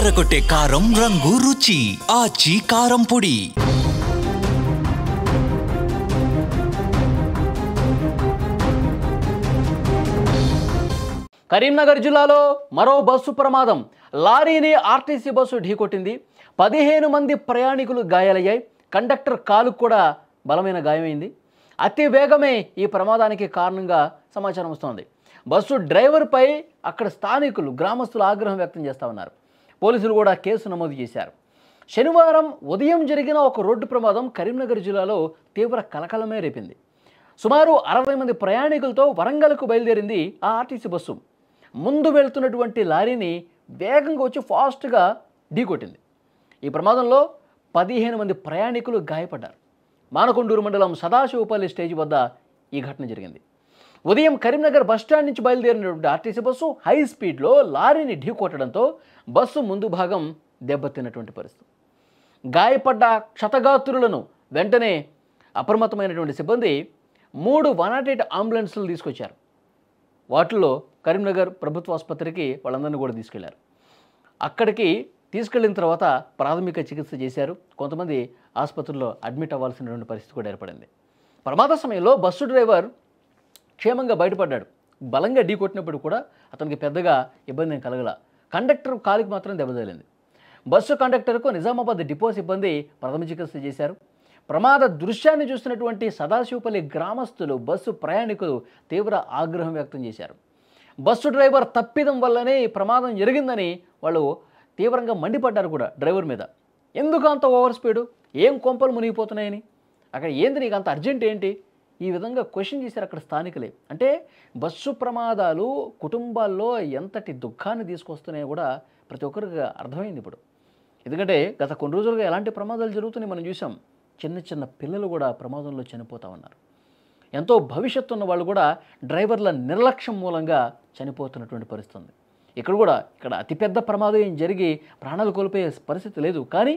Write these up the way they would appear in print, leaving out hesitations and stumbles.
అదరగొట్టే కారం రంగు రుచి ఆచి కారం పొడి. కరీంనగర్ జిల్లాలో మరో బస్సు ప్రమాదం. లారీని ఆర్టీసీ బస్సు ఢీకొట్టింది. 15 మంది ప్రయాణికులు గాయాలయ్యాయి. కండక్టర్ కాలుకు కూడా బలమైన గాయమైంది. అతి వేగమే ఈ ప్రమాదానికి కారణంగా సమాచారం వస్తోంది. బస్సు డ్రైవర్పై అక్కడ స్థానికులు గ్రామస్తులు ఆగ్రహం వ్యక్తం చేస్తూ ఉన్నారు. పోలీసులు కూడా కేసు నమోదు చేశారు. శనివారం ఉదయం జరిగిన ఒక రోడ్డు ప్రమాదం కరీంనగర్ జిల్లాలో తీవ్ర కలకలమే రేపింది. సుమారు 60 మంది ప్రయాణికులతో వరంగల్కు బయలుదేరింది ఆ ఆర్టీసీ బస్సు. ముందు వెళ్తున్నటువంటి లారీని వేగంగా వచ్చి ఫాస్ట్గా ఢీకొట్టింది. ఈ ప్రమాదంలో 15 మంది ప్రయాణికులు గాయపడ్డారు. మానకొండూరు మండలం సదాశివపల్లి స్టేజ్ వద్ద ఈ ఘటన జరిగింది. ఉదయం కరీంనగర్ బస్టాండ్ నుంచి బయలుదేరినటువంటి ఆర్టీసీ బస్సు హై స్పీడ్లో లారీని ఢీకొట్టడంతో బస్సు ముందు భాగం దెబ్బతిన్నటువంటి పరిస్థితి. గాయపడ్డ క్షతగాత్రులను వెంటనే అప్రమత్తమైనటువంటి సిబ్బంది 3 108 అంబులెన్స్లు తీసుకొచ్చారు. వాటిల్లో కరీంనగర్ ప్రభుత్వ ఆసుపత్రికి వాళ్ళందరినీ కూడా తీసుకెళ్లారు. అక్కడికి తీసుకెళ్లిన తర్వాత ప్రాథమిక చికిత్స చేశారు. కొంతమంది ఆసుపత్రిలో అడ్మిట్ అవ్వాల్సినటువంటి పరిస్థితి కూడా ఏర్పడింది. ప్రమాద సమయంలో బస్సు డ్రైవర్ క్షేమంగా బయటపడ్డాడు. బలంగా ఢీకొట్టినప్పుడు కూడా అతనికి పెద్దగా ఇబ్బంది ఏం కలగల. కండక్టర్ కాలికి మాత్రం దెబ్బతగిలింది. బస్సు కండక్టర్కు నిజామాబాద్ డిపో సిబ్బంది ప్రథమ చికిత్స చేశారు. ప్రమాద దృశ్యాన్ని చూసినటువంటి సదాశివపల్లి గ్రామస్తులు, బస్సు ప్రయాణికులు తీవ్ర ఆగ్రహం వ్యక్తం చేశారు. బస్సు డ్రైవర్ తప్పిదం వల్లనే ఈ ప్రమాదం జరిగిందని వాళ్ళు తీవ్రంగా మండిపడ్డారు కూడా డ్రైవర్ మీద. ఎందుకు అంత ఓవర్ స్పీడు, ఏం కొంపలు మునిగిపోతున్నాయని, అక్కడ ఏంది నీకు అంత అర్జెంట్ ఏంటి, ఈ విధంగా క్వశ్చన్ చేశారు అక్కడ స్థానికులే. అంటే బస్సు ప్రమాదాలు కుటుంబాల్లో ఎంతటి దుఃఖాన్ని తీసుకొస్తున్నాయో కూడా ప్రతి ఒక్కరికి అర్థమైంది ఇప్పుడు. ఎందుకంటే గత కొన్ని రోజులుగా ఎలాంటి ప్రమాదాలు జరుగుతున్నాయి మనం చూసాం. చిన్న చిన్న పిల్లలు కూడా ప్రమాదంలో చనిపోతూ ఉన్నారు. ఎంతో భవిష్యత్తు ఉన్న వాళ్ళు కూడా డ్రైవర్ల నిర్లక్ష్యం మూలంగా చనిపోతున్నటువంటి పరిస్థితి ఉంది. ఇక్కడ అతిపెద్ద ప్రమాదం ఏం జరిగి ప్రాణాలు కోల్పోయే పరిస్థితి లేదు. కానీ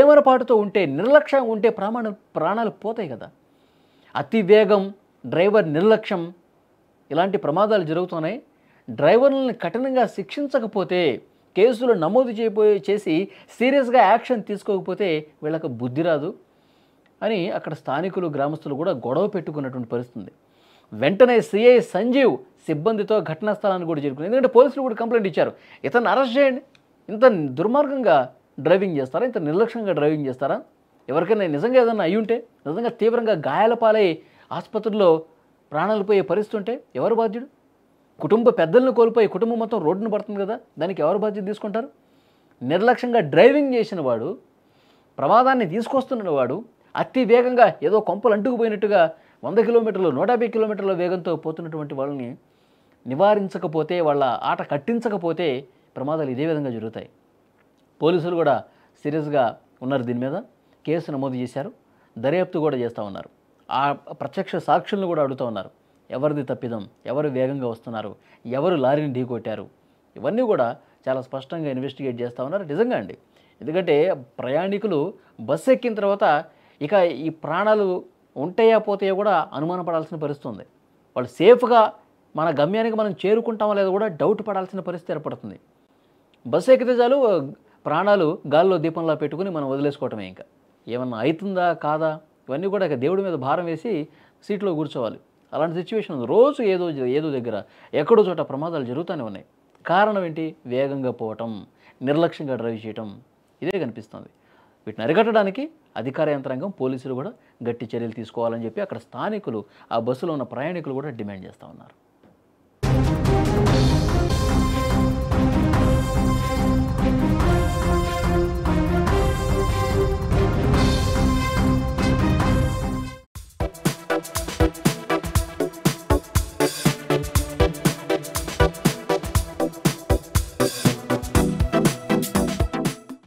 ఏమరపాటుతో ఉంటే, నిర్లక్ష్యం ఉంటే ప్రాణాలు పోతాయి కదా. అతి వేగం, డ్రైవర్ నిర్లక్ష్యం, ఇలాంటి ప్రమాదాలు జరుగుతున్నాయి. డ్రైవర్లను కఠినంగా శిక్షించకపోతే, కేసులు నమోదు చేసి సీరియస్గా యాక్షన్ తీసుకోకపోతే వీళ్ళకి బుద్ధి రాదు అని అక్కడ స్థానికులు, గ్రామస్తులు కూడా గొడవ పెట్టుకున్నటువంటి పరిస్థితి. వెంటనే సిఐ సంజీవ్ సిబ్బందితో ఘటనా స్థలాన్ని కూడా చేరుకున్నారు. ఎందుకంటే పోలీసులు కూడా కంప్లైంట్ ఇచ్చారు. ఇతను అరెస్ట్ చేయండి, ఇంత దుర్మార్గంగా డ్రైవింగ్ చేస్తారా, ఇంత నిర్లక్ష్యంగా డ్రైవింగ్ చేస్తారా, ఎవరికైనా నిజంగా ఏదైనా అయ్యి ఉంటే, నిజంగా తీవ్రంగా గాయాల పాలై ఆసుపత్రిలో ప్రాణాలు పోయే పరిస్థితి ఉంటే ఎవరు బాధ్యుడు? కుటుంబ పెద్దలను కోల్పోయి కుటుంబం మొత్తం రోడ్డును పడుతుంది కదా, దానికి ఎవరు బాధ్యత తీసుకుంటారు? నిర్లక్ష్యంగా డ్రైవింగ్ చేసిన వాడు, ప్రమాదాన్ని తీసుకొస్తున్న వాడు అతి వేగంగా ఏదో కొంపలు అంటుకుపోయినట్టుగా 100 కిలోమీటర్లు 150 కిలోమీటర్ల వేగంతో పోతున్నటువంటి వాళ్ళని నివారించకపోతే, వాళ్ళ ఆట కట్టించకపోతే ప్రమాదాలు ఇదే విధంగా జరుగుతాయి. పోలీసులు కూడా సీరియస్గా ఉన్నారు. దీని మీద కేసు నమోదు చేశారు. దర్యాప్తు కూడా చేస్తూ ఉన్నారు. ఆ ప్రత్యక్ష సాక్షులను కూడా అడుగుతూ ఉన్నారు. ఎవరిది తప్పిదం, ఎవరు వేగంగా వస్తున్నారు, ఎవరు లారీని ఢీకొట్టారు, ఇవన్నీ కూడా చాలా స్పష్టంగా ఇన్వెస్టిగేట్ చేస్తూ ఉన్నారు. నిజంగా అండి, ఎందుకంటే ప్రయాణికులు బస్సు ఎక్కిన తర్వాత ఇక ఈ ప్రాణాలు ఉంటాయా పోతాయో కూడా అనుమానపడాల్సిన పరిస్థితి ఉంది. వాళ్ళు సేఫ్గా మన గమ్యానికి మనం చేరుకుంటామో లేదో కూడా డౌట్ పడాల్సిన పరిస్థితి ఏర్పడుతుంది. బస్సు ఎక్కితే చాలు ప్రాణాలు గాల్లో దీపంలా పెట్టుకుని మనం వదిలేసుకోవటమే. ఇంకా ఏమన్నా అవుతుందా కాదా ఇవన్నీ కూడా ఇక దేవుడి మీద భారం వేసి సీట్లో కూర్చోవాలి. అలాంటి సిచ్యువేషన్ ఉంది. రోజు ఏదో దగ్గర ఎక్కడో చోట ప్రమాదాలు జరుగుతూనే ఉన్నాయి. కారణం ఏంటి? వేగంగా పోవటం, నిర్లక్ష్యంగా డ్రైవ్ చేయటం, ఇదే కనిపిస్తుంది. వీటిని అరికట్టడానికి అధికార యంత్రాంగం, పోలీసులు కూడా గట్టి చర్యలు తీసుకోవాలని చెప్పి అక్కడ స్థానికులు, ఆ బస్సులో ఉన్న ప్రయాణికులు కూడా డిమాండ్ చేస్తూ ఉన్నారు.